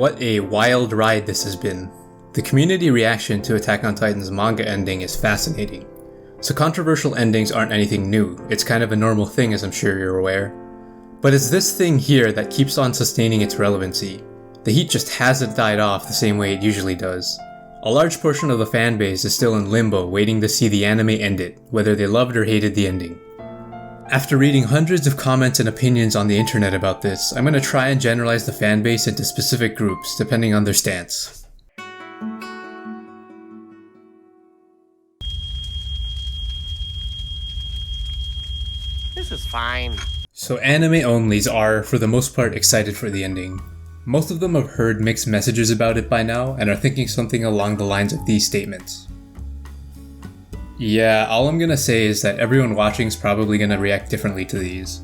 What a wild ride this has been. The community reaction to Attack on Titan's manga ending is fascinating. So controversial endings aren't anything new, it's kind of a normal thing as I'm sure you're aware. But it's this thing here that keeps on sustaining its relevancy. The heat just hasn't died off the same way it usually does. A large portion of the fanbase is still in limbo waiting to see the anime end it, whether they loved or hated the ending. After reading hundreds of comments and opinions on the internet about this, I'm going to try and generalize the fanbase into specific groups, depending on their stance. This is fine. So anime onlys are, for the most part, excited for the ending. Most of them have heard mixed messages about it by now, and are thinking something along the lines of these statements. Yeah, all I'm gonna say is that everyone watching is probably gonna react differently to these.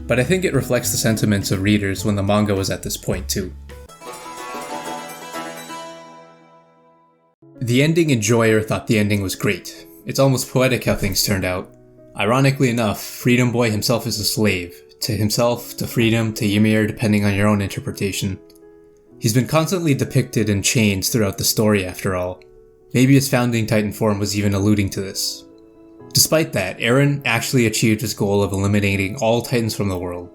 But I think it reflects the sentiments of readers when the manga was at this point too. The ending enjoyer thought the ending was great. It's almost poetic how things turned out. Ironically enough, Freedom Boy himself is a slave. To himself, to freedom, to Ymir, depending on your own interpretation. He's been constantly depicted in chains throughout the story after all. Maybe his founding Titan form was even alluding to this. Despite that, Eren actually achieved his goal of eliminating all Titans from the world.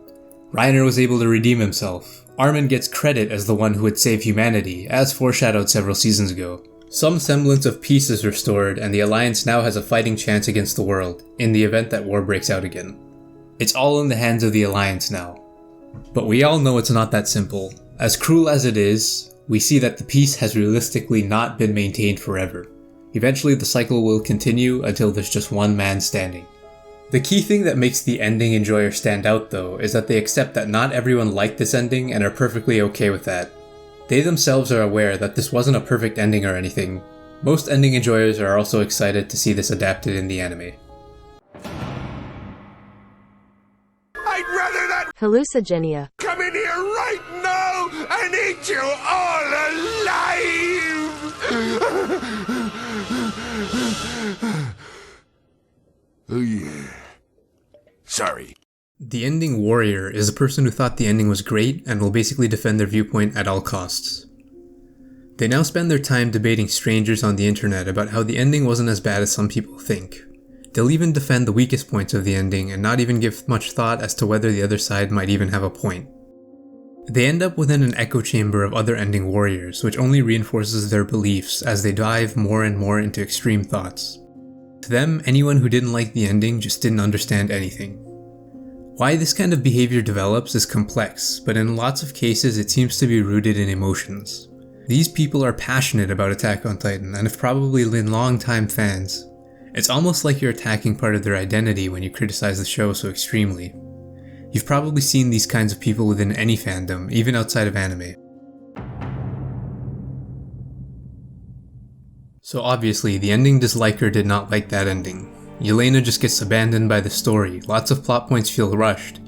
Reiner was able to redeem himself. Armin gets credit as the one who would save humanity, as foreshadowed several seasons ago. Some semblance of peace is restored, and the Alliance now has a fighting chance against the world, in the event that war breaks out again. It's all in the hands of the Alliance now. But we all know it's not that simple. As cruel as it is, we see that the peace has realistically not been maintained forever. Eventually the cycle will continue until there's just one man standing. The key thing that makes the ending enjoyer stand out though is that they accept that not everyone liked this ending and are perfectly okay with that. They themselves are aware that this wasn't a perfect ending or anything. Most ending enjoyers are also excited to see this adapted in the anime. I'd rather not Hallucigenia. come in here right now and eat you all alive! Oh yeah. Sorry. The ending warrior is a person who thought the ending was great and will basically defend their viewpoint at all costs. They now spend their time debating strangers on the internet about how the ending wasn't as bad as some people think. They'll even defend the weakest points of the ending and not even give much thought as to whether the other side might even have a point. They end up within an echo chamber of other ending warriors, which only reinforces their beliefs as they dive more and more into extreme thoughts. To them, anyone who didn't like the ending just didn't understand anything. Why this kind of behavior develops is complex, but in lots of cases it seems to be rooted in emotions. These people are passionate about Attack on Titan and have probably been long-time fans. It's almost like you're attacking part of their identity when you criticize the show so extremely. You've probably seen these kinds of people within any fandom, even outside of anime. So obviously, the ending disliker did not like that ending. Yelena just gets abandoned by the story, lots of plot points feel rushed.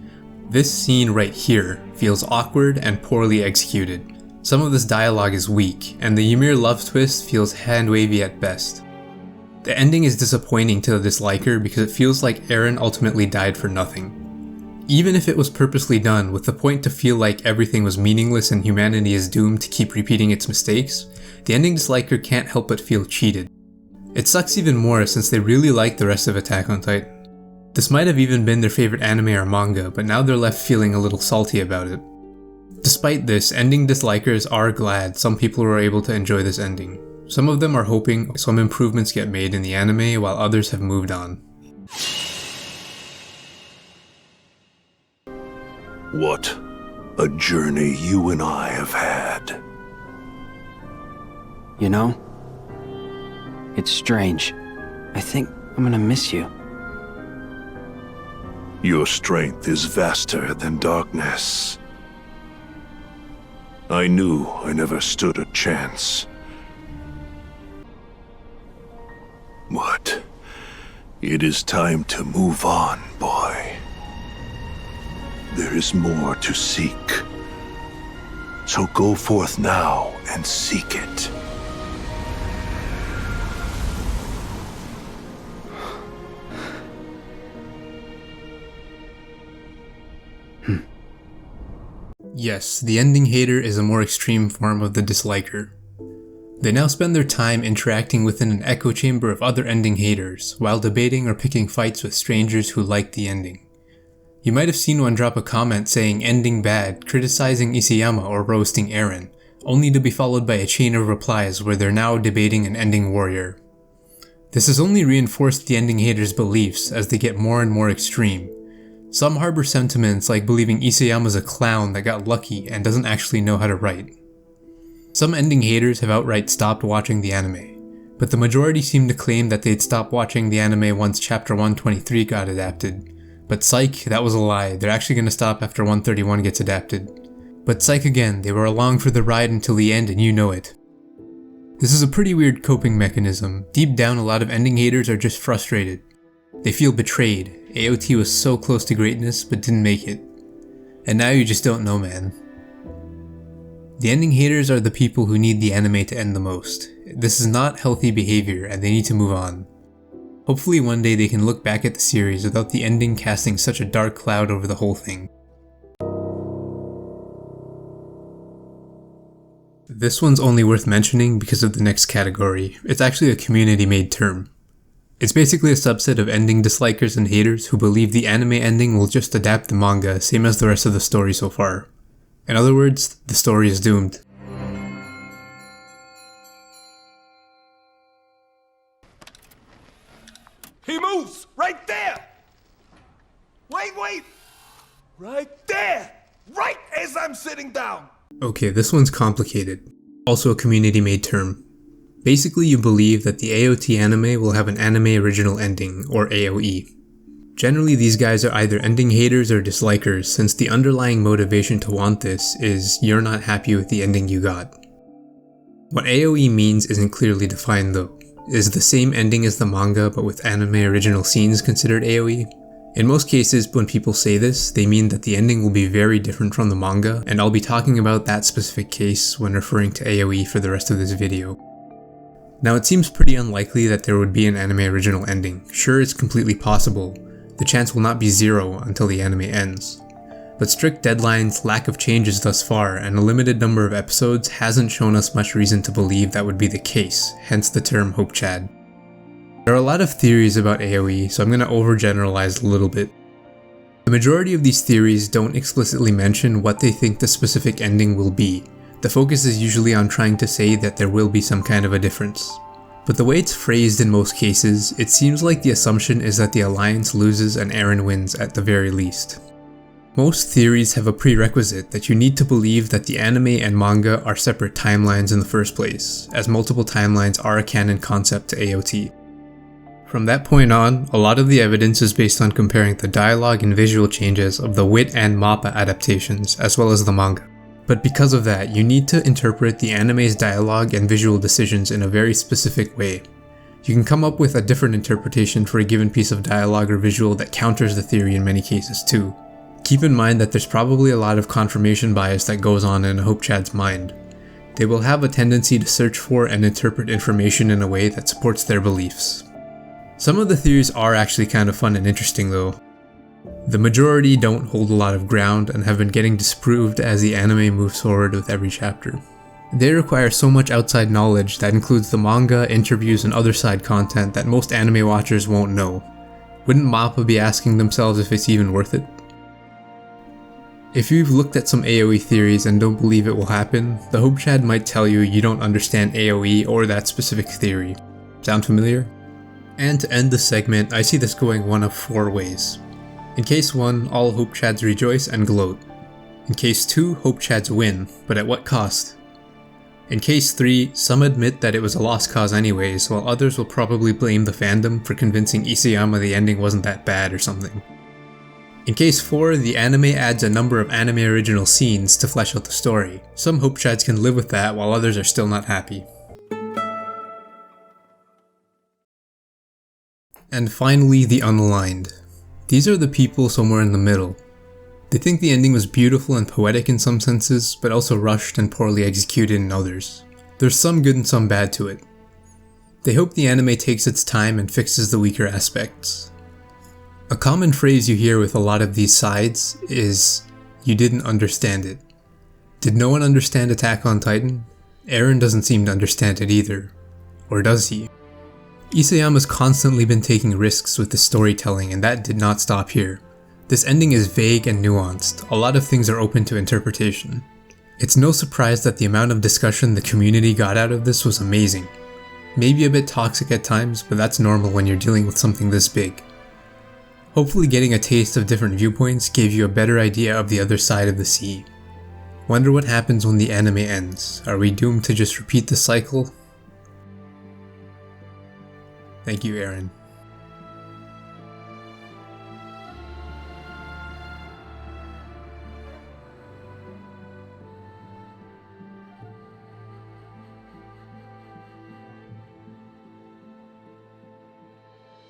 This scene right here feels awkward and poorly executed. Some of this dialogue is weak, and the Ymir love twist feels hand-wavy at best. The ending is disappointing to the disliker because it feels like Eren ultimately died for nothing. Even if it was purposely done with the point to feel like everything was meaningless and humanity is doomed to keep repeating its mistakes, the ending disliker can't help but feel cheated. It sucks even more since they really like the rest of Attack on Titan. This might have even been their favorite anime or manga, but now they're left feeling a little salty about it. Despite this, ending dislikers are glad some people were able to enjoy this ending. Some of them are hoping some improvements get made in the anime while others have moved on. What a journey you and I have had. You know, it's strange. I think I'm gonna miss you. Your strength is vaster than darkness. I knew I never stood a chance. But it is time to move on, boy. There is more to seek. So go forth now and seek it. Yes, the ending hater is a more extreme form of the disliker. They now spend their time interacting within an echo chamber of other ending haters, while debating or picking fights with strangers who like the ending. You might have seen one drop a comment saying ending bad, criticizing Isayama or roasting Eren, only to be followed by a chain of replies where they're now debating an ending warrior. This has only reinforced the ending haters' beliefs as they get more and more extreme. Some harbor sentiments like believing Isayama's a clown that got lucky and doesn't actually know how to write. Some ending haters have outright stopped watching the anime, but the majority seem to claim that they'd stop watching the anime once chapter 123 got adapted. But psych, that was a lie, they're actually going to stop after 131 gets adapted. But psych again, they were along for the ride until the end and you know it. This is a pretty weird coping mechanism. Deep down, a lot of ending haters are just frustrated. They feel betrayed. AOT was so close to greatness but didn't make it. And now you just don't know, man. The ending haters are the people who need the anime to end the most. This is not healthy behavior and they need to move on. Hopefully one day they can look back at the series without the ending casting such a dark cloud over the whole thing. This one's only worth mentioning because of the next category. It's actually a community-made term. It's basically a subset of ending dislikers and haters who believe the anime ending will just adapt the manga, same as the rest of the story so far. In other words, the story is doomed. He moves! Right there! Wait! Right there! Right as I'm sitting down! Okay, this one's complicated. Also a community-made term. Basically, you believe that the AOT anime will have an anime original ending, or AOE. Generally, these guys are either ending haters or dislikers, since the underlying motivation to want this is you're not happy with the ending you got. What AOE means isn't clearly defined though. Is the same ending as the manga but with anime original scenes considered AOE? In most cases, when people say this, they mean that the ending will be very different from the manga, and I'll be talking about that specific case when referring to AOE for the rest of this video. Now it seems pretty unlikely that there would be an anime original ending. Sure, it's completely possible. The chance will not be zero until the anime ends. But strict deadlines, lack of changes thus far, and a limited number of episodes hasn't shown us much reason to believe that would be the case, hence the term Hopechad. There are a lot of theories about AOE, so I'm going to overgeneralize a little bit. The majority of these theories don't explicitly mention what they think the specific ending will be. The focus is usually on trying to say that there will be some kind of a difference. But the way it's phrased in most cases, it seems like the assumption is that the Alliance loses and Eren wins at the very least. Most theories have a prerequisite that you need to believe that the anime and manga are separate timelines in the first place, as multiple timelines are a canon concept to AOT. From that point on, a lot of the evidence is based on comparing the dialogue and visual changes of the WIT and MAPPA adaptations, as well as the manga. But because of that, you need to interpret the anime's dialogue and visual decisions in a very specific way. You can come up with a different interpretation for a given piece of dialogue or visual that counters the theory in many cases too. Keep in mind that there's probably a lot of confirmation bias that goes on in a Hopechad's mind. They will have a tendency to search for and interpret information in a way that supports their beliefs. Some of the theories are actually kind of fun and interesting though. The majority don't hold a lot of ground and have been getting disproved as the anime moves forward with every chapter. They require so much outside knowledge that includes the manga, interviews, and other side content that most anime watchers won't know. Wouldn't MAPPA be asking themselves if it's even worth it? If you've looked at some AOE theories and don't believe it will happen, the Hopechad might tell you you don't understand AOE or that specific theory. Sound familiar? And to end the segment, I see this going one of 4 ways. In case 1, all Hopechads rejoice and gloat. In case 2, Hopechads win, but at what cost? In case 3, some admit that it was a lost cause anyways, while others will probably blame the fandom for convincing Isayama the ending wasn't that bad or something. In case 4, the anime adds a number of anime original scenes to flesh out the story. Some Hopechads can live with that while others are still not happy. And finally, the Unaligned. These are the people somewhere in the middle. They think the ending was beautiful and poetic in some senses, but also rushed and poorly executed in others. There's some good and some bad to it. They hope the anime takes its time and fixes the weaker aspects. A common phrase you hear with a lot of these sides is, "You didn't understand it." Did no one understand Attack on Titan? Eren doesn't seem to understand it either. Or does he? Isayama's constantly been taking risks with the storytelling, and that did not stop here. This ending is vague and nuanced. A lot of things are open to interpretation. It's no surprise that the amount of discussion the community got out of this was amazing. Maybe a bit toxic at times, but that's normal when you're dealing with something this big. Hopefully getting a taste of different viewpoints gave you a better idea of the other side of the sea. Wonder what happens when the anime ends. Are we doomed to just repeat the cycle? Thank you, Aaron.